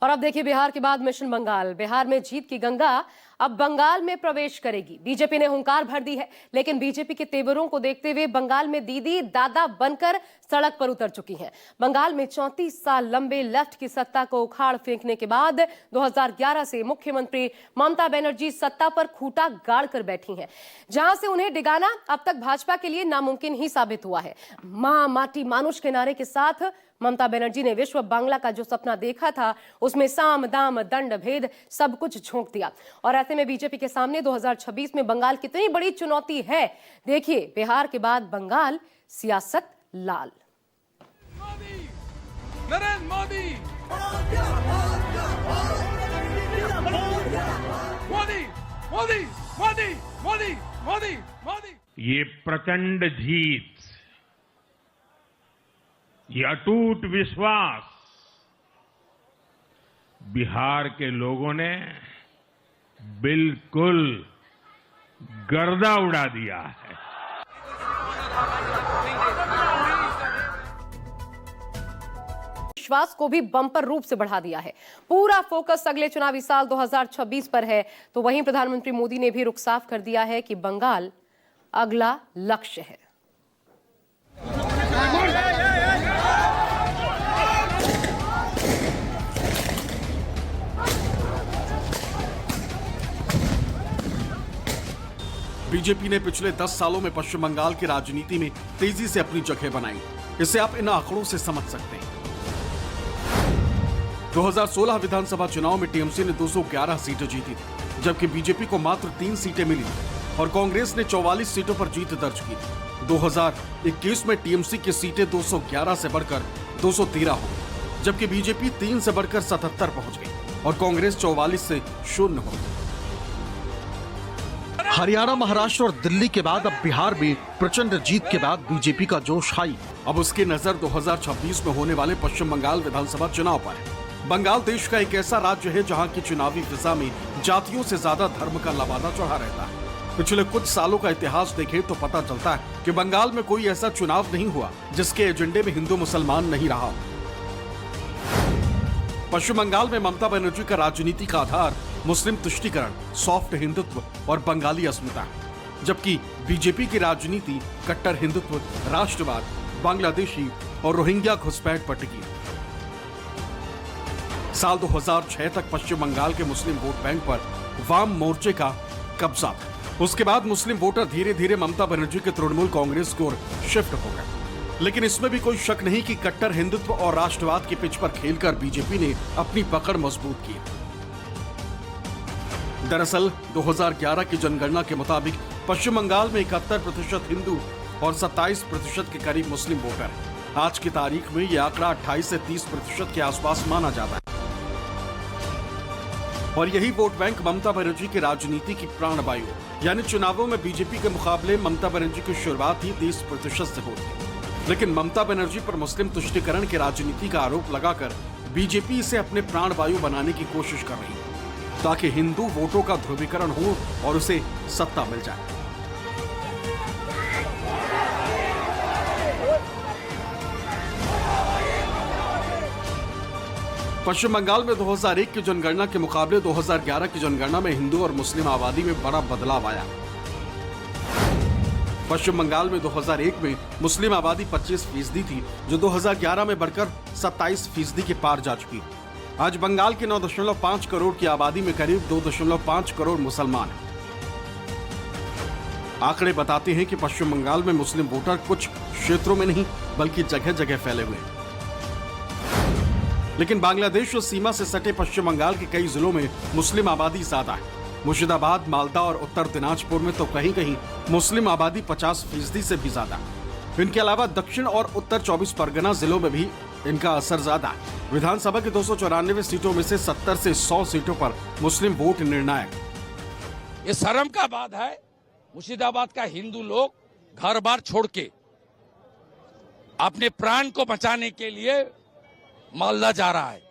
और अब देखिए बिहार के बाद मिशन बंगाल। बिहार में जीत की गंगा अब बंगाल में प्रवेश करेगी। बीजेपी ने हुंकार भर दी है, लेकिन बीजेपी के तेवरों को देखते हुए बंगाल में दीदी दादा बनकर सड़क पर उतर चुकी हैं। बंगाल में 34 साल लंबे लेफ्ट की सत्ता को उखाड़ फेंकने के बाद 2011 से मुख्यमंत्री ममता बनर्जी सत्ता पर खूंटा गाड़ कर बैठी हैं। जहां से उन्हें डिगाना अब तक भाजपा के लिए नामुमकिन ही साबित हुआ है। मां माटी मानुष के नारे के साथ ममता बनर्जी ने विश्व बांग्ला का जो सपना देखा था, उसमें साम दाम दंड भेद सब कुछ झोंक दिया। और ऐसे में बीजेपी के सामने 2026 में बंगाल कितनी बड़ी चुनौती है, देखिए बिहार के बाद बंगाल सियासत लाल। नरेंद्र मोदी, मोदी मोदी मोदी मोदी मोदी मोदी। ये प्रचंड जीत, ये अटूट विश्वास बिहार के लोगों ने बिल्कुल गर्दा उड़ा दिया है। विश्वास को भी बम्पर रूप से बढ़ा दिया है। पूरा फोकस अगले चुनावी साल 2026 पर है। तो वहीं प्रधानमंत्री मोदी ने भी रुख साफ कर दिया है कि बंगाल अगला लक्ष्य है। बीजेपी ने पिछले 10 सालों में पश्चिम बंगाल की राजनीति में तेजी से अपनी जगह बनाई। इसे आप इन आंकड़ों से समझ सकते हैं। 2016 विधानसभा चुनाव में टीएमसी ने 211 सीटें जीती थी, जबकि बीजेपी को मात्र 3 सीटें मिली और कांग्रेस ने 44 सीटों पर जीत दर्ज की थी। 2021 में टीएमसी की सीटें 211 से बढ़कर 213 हो गई, जबकि बीजेपी 3 से बढ़कर 77 पहुंच गई और कांग्रेस 44 से 0 हो गई। हरियाणा, महाराष्ट्र और दिल्ली के बाद अब बिहार में प्रचंड जीत के बाद बीजेपी का जोश हाई। अब उसकी नजर 2026 में होने वाले पश्चिम बंगाल विधानसभा चुनाव पर है। बंगाल देश का एक ऐसा राज्य है जहां की चुनावी फिजा में जातियों से ज्यादा धर्म का लबादा चढ़ा रहता है। पिछले कुछ सालों का इतिहास देखें तो पता चलता है कि बंगाल में कोई ऐसा चुनाव नहीं हुआ जिसके एजेंडे में हिंदू मुसलमान नहीं रहा। पश्चिम बंगाल में ममता बनर्जी का राजनीति का आधार मुस्लिम तुष्टीकरण, सॉफ्ट हिंदुत्व और बंगाली अस्मिता है, जबकि बीजेपी की राजनीति कट्टर हिंदुत्व, राष्ट्रवाद, बांग्लादेशी और रोहिंग्या घुसपैठ पर टिकी। साल 2006 तक पश्चिम बंगाल के मुस्लिम वोट बैंक पर वाम मोर्चे का कब्जा था। उसके बाद मुस्लिम वोटर धीरे धीरे ममता बनर्जी के तृणमूल कांग्रेस की ओर शिफ्ट हो गए। लेकिन इसमें भी कोई शक नहीं कि कट्टर हिंदुत्व और राष्ट्रवाद की पिच पर खेलकर बीजेपी ने अपनी पकड़ मजबूत की। दरअसल 2011 की जनगणना के मुताबिक पश्चिम बंगाल में 71% हिंदू और 27% के करीब मुस्लिम वोटर हैं। आज की तारीख में यह आंकड़ा 28 से 30% के आसपास माना जाता है और यही वोट बैंक ममता बनर्जी की राजनीति की प्राणवायु, यानी चुनावों में बीजेपी के मुकाबले ममता बनर्जी की शुरुआत ही 30% से होती। लेकिन ममता बनर्जी पर मुस्लिम तुष्टीकरण की राजनीति का आरोप लगाकर बीजेपी इसे अपने प्राणवायु बनाने की कोशिश कर रही है, ताकि हिंदू वोटों का ध्रुवीकरण हो और उसे सत्ता मिल जाए। पश्चिम बंगाल में 2001 की जनगणना के मुकाबले 2011 की जनगणना में हिंदू और मुस्लिम आबादी में बड़ा बदलाव आया। पश्चिम बंगाल में 2001 में मुस्लिम आबादी 25% थी, जो 2011 में बढ़कर 27% के पार जा चुकी। आज बंगाल के 9.5 करोड़ की आबादी में करीब 2.5 करोड़ मुसलमान हैं। आंकड़े बताते हैं कि पश्चिम बंगाल में मुस्लिम वोटर कुछ क्षेत्रों में नहीं बल्कि जगह जगह फैले हुए हैं। लेकिन बांग्लादेश और सीमा से सटे पश्चिम बंगाल के कई जिलों में मुस्लिम आबादी ज्यादा है। मुर्शिदाबाद, मालदा और उत्तर दिनाजपुर में तो कहीं कहीं मुस्लिम आबादी 50% से भी ज्यादा। इनके अलावा दक्षिण और उत्तर 24 परगना जिलों में भी इनका असर ज्यादा है। विधानसभा की 294 सीटों में से 70 से 100 सीटों पर मुस्लिम वोट निर्णायक। ये शर्म का बात है, मुर्शिदाबाद का हिंदू लोग घर बार छोड़ के अपने प्राण को बचाने के लिए मालदा जा रहा है।